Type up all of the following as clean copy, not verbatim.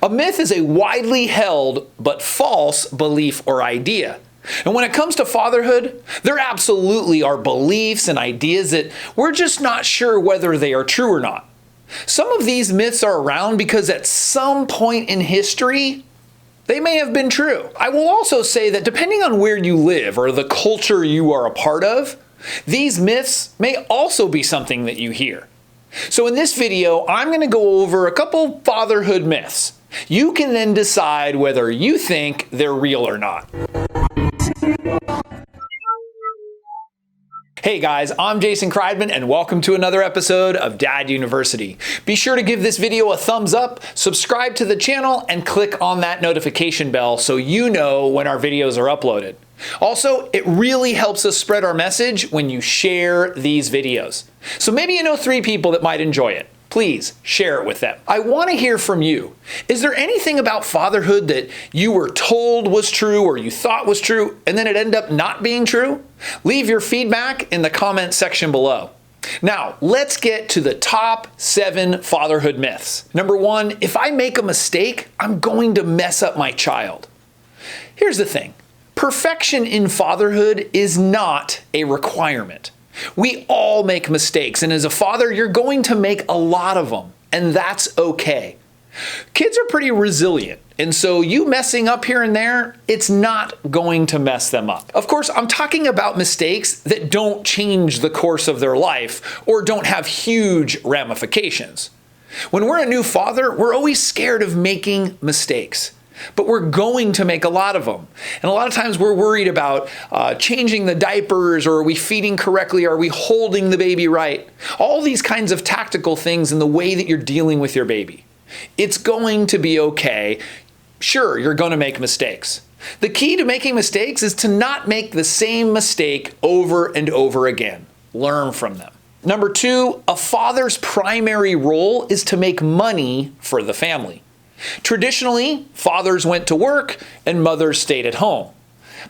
A myth is a widely held but false belief or idea. And when it comes to fatherhood, there absolutely are beliefs and ideas that we're just not sure whether they are true or not. Some of these myths are around because at some point in history, they may have been true. I will also say that depending on where you live or the culture you are a part of, these myths may also be something that you hear. So in this video, I'm going to go over a couple fatherhood myths. You can then decide whether you think they're real or not. Hey guys, I'm Jason Kreidman and welcome to another episode of Dad University. Be sure to give this video a thumbs up, subscribe to the channel, and click on that notification bell so you know when our videos are uploaded. Also, it really helps us spread our message when you share these videos. So maybe you know 3 people that might enjoy it. Please share it with them. I want to hear from you. Is there anything about fatherhood that you were told was true or you thought was true and then it ended up not being true? Leave your feedback in the comment section below. Now, let's get to the top 7 fatherhood myths. Number 1, if I make a mistake, I'm going to mess up my child. Here's the thing. Perfection in fatherhood is not a requirement. We all make mistakes, and as a father, you're going to make a lot of them, and that's okay. Kids are pretty resilient, and so you messing up here and there, it's not going to mess them up. Of course, I'm talking about mistakes that don't change the course of their life or don't have huge ramifications. When we're a new father, we're always scared of making mistakes. But we're going to make a lot of them. And a lot of times we're worried about changing the diapers, or are we feeding correctly? Are we holding the baby right? All these kinds of tactical things in the way that you're dealing with your baby. It's going to be okay. Sure, you're going to make mistakes. The key to making mistakes is to not make the same mistake over and over again. Learn from them. Number 2, a father's primary role is to make money for the family. Traditionally, fathers went to work and mothers stayed at home.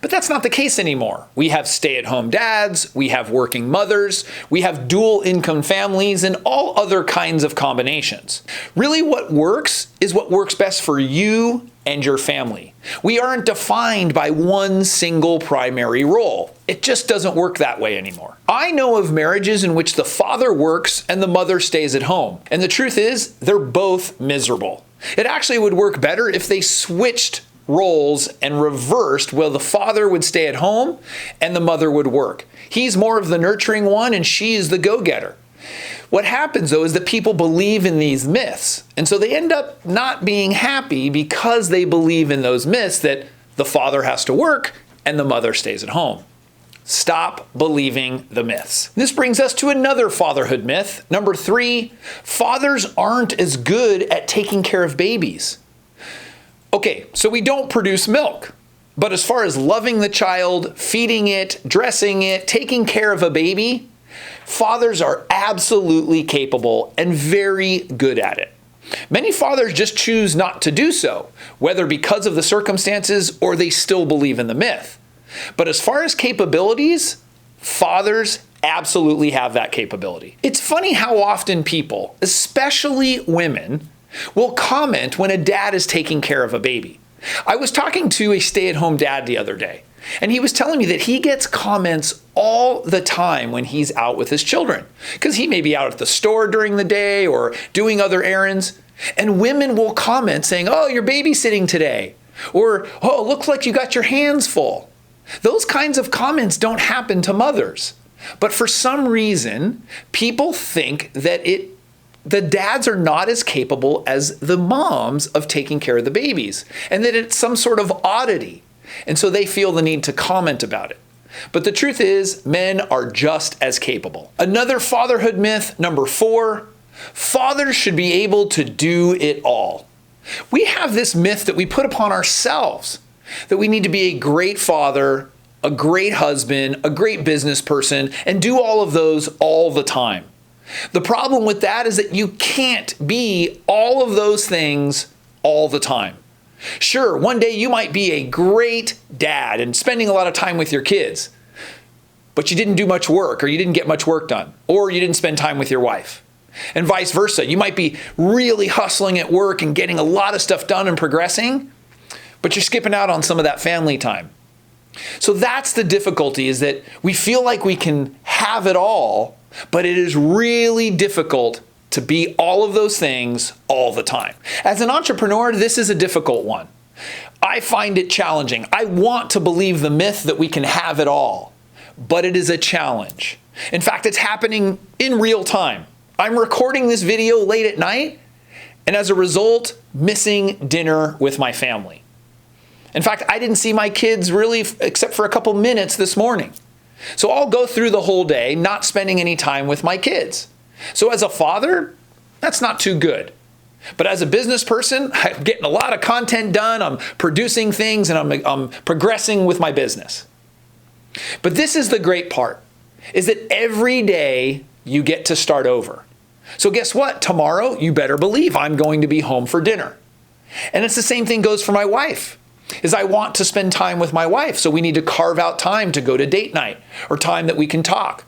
But that's not the case anymore. We have stay-at-home dads, we have working mothers, we have dual income families, and all other kinds of combinations. Really, what works is what works best for you and your family. We aren't defined by one single primary role. It just doesn't work that way anymore. I know of marriages in which the father works and the mother stays at home. And the truth is, they're both miserable. It actually would work better if they switched roles and reversed, where the father would stay at home and the mother would work. He's more of the nurturing one and she is the go-getter. What happens though is that people believe in these myths, and so they end up not being happy because they believe in those myths that the father has to work and the mother stays at home. Stop believing the myths. This brings us to another fatherhood myth. Number 3, fathers aren't as good at taking care of babies. Okay, so we don't produce milk, but as far as loving the child, feeding it, dressing it, taking care of a baby, fathers are absolutely capable and very good at it. Many fathers just choose not to do so, whether because of the circumstances or they still believe in the myth. But as far as capabilities, fathers absolutely have that capability. It's funny how often people, especially women, will comment when a dad is taking care of a baby. I was talking to a stay-at-home dad the other day, and he was telling me that he gets comments all the time when he's out with his children, because he may be out at the store during the day or doing other errands, and women will comment saying, "Oh, you're babysitting today," or, "Oh, it looks like you got your hands full." Those kinds of comments don't happen to mothers. But for some reason, people think that the dads are not as capable as the moms of taking care of the babies, and that it's some sort of oddity. And so they feel the need to comment about it. But the truth is, men are just as capable. Another fatherhood myth, number 4, fathers should be able to do it all. We have this myth that we put upon ourselves, that we need to be a great father, a great husband, a great business person, and do all of those all the time. The problem with that is that you can't be all of those things all the time. Sure, one day you might be a great dad and spending a lot of time with your kids, but you didn't do much work, or you didn't get much work done, or you didn't spend time with your wife. And vice versa. You might be really hustling at work and getting a lot of stuff done and progressing, but you're skipping out on some of that family time. So that's the difficulty, is that we feel like we can have it all, but it is really difficult to be all of those things all the time. As an entrepreneur, this is a difficult one. I find it challenging. I want to believe the myth that we can have it all, but it is a challenge. In fact, it's happening in real time. I'm recording this video late at night, and as a result, missing dinner with my family. In fact, I didn't see my kids really except for a couple minutes this morning. So I'll go through the whole day not spending any time with my kids. So as a father, that's not too good. But as a business person, I'm getting a lot of content done, I'm producing things, and I'm progressing with my business. But this is the great part, is that every day you get to start over. So guess what? Tomorrow, you better believe I'm going to be home for dinner. And it's the same thing goes for my wife, is I want to spend time with my wife. So we need to carve out time to go to date night or time that we can talk.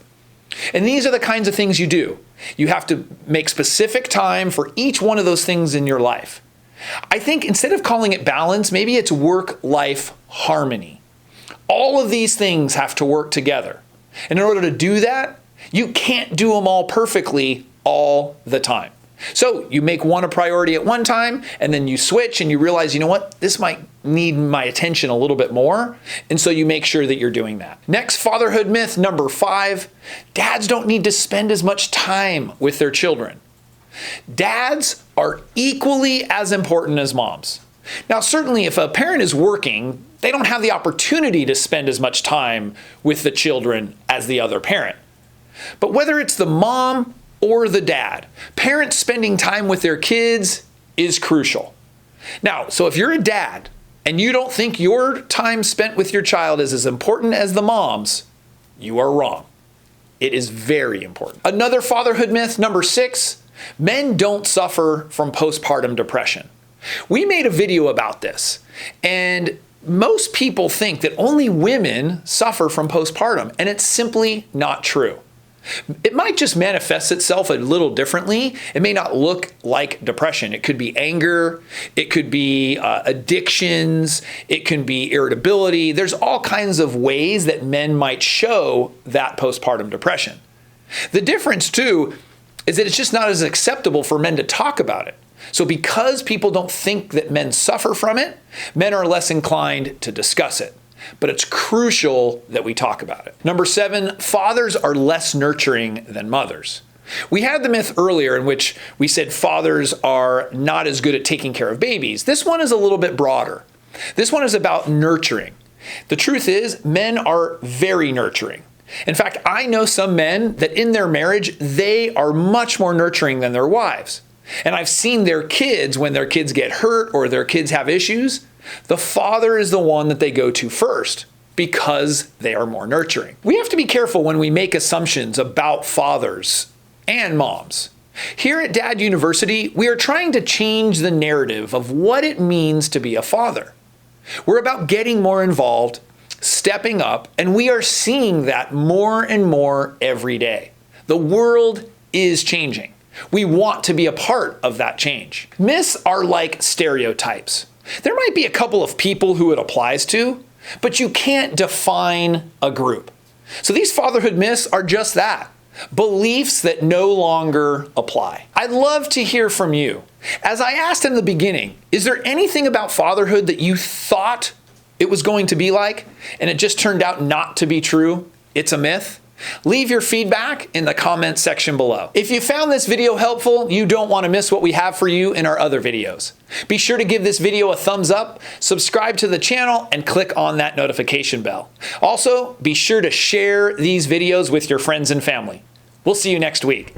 And these are the kinds of things you do. You have to make specific time for each one of those things in your life. I think instead of calling it balance, maybe it's work-life harmony. All of these things have to work together. And in order to do that, you can't do them all perfectly all the time. So you make one a priority at one time, and then you switch and you realize, you know what, this might need my attention a little bit more. And so you make sure that you're doing that. Next, fatherhood myth number 5, dads don't need to spend as much time with their children. Dads are equally as important as moms. Now, certainly if a parent is working, they don't have the opportunity to spend as much time with the children as the other parent. But whether it's the mom or the dad, parents spending time with their kids is crucial. Now, so if you're a dad and you don't think your time spent with your child is as important as the mom's, you are wrong. It is very important. Another fatherhood myth, number 6, men don't suffer from postpartum depression. We made a video about this, and most people think that only women suffer from postpartum, and it's simply not true. It might just manifest itself a little differently. It may not look like depression. It could be anger. It could be addictions. It can be irritability. There's all kinds of ways that men might show that postpartum depression. The difference, too, is that it's just not as acceptable for men to talk about it. So because people don't think that men suffer from it, men are less inclined to discuss it. But it's crucial that we talk about it. Number 7, fathers are less nurturing than mothers. We had the myth earlier in which we said fathers are not as good at taking care of babies. This one is a little bit broader. This one is about nurturing. The truth is, men are very nurturing. In fact, I know some men that in their marriage, they are much more nurturing than their wives. And I've seen their kids, when their kids get hurt or their kids have issues, the father is the one that they go to first because they are more nurturing. We have to be careful when we make assumptions about fathers and moms. Here at Dad University, we are trying to change the narrative of what it means to be a father. We're about getting more involved, stepping up, and we are seeing that more and more every day. The world is changing. We want to be a part of that change. Myths are like stereotypes. There might be a couple of people who it applies to, but you can't define a group. So these fatherhood myths are just that, beliefs that no longer apply. I'd love to hear from you. As I asked in the beginning, is there anything about fatherhood that you thought it was going to be like, and it just turned out not to be true? It's a myth? Leave your feedback in the comment section below. If you found this video helpful, you don't want to miss what we have for you in our other videos. Be sure to give this video a thumbs up, subscribe to the channel, and click on that notification bell. Also, be sure to share these videos with your friends and family. We'll see you next week.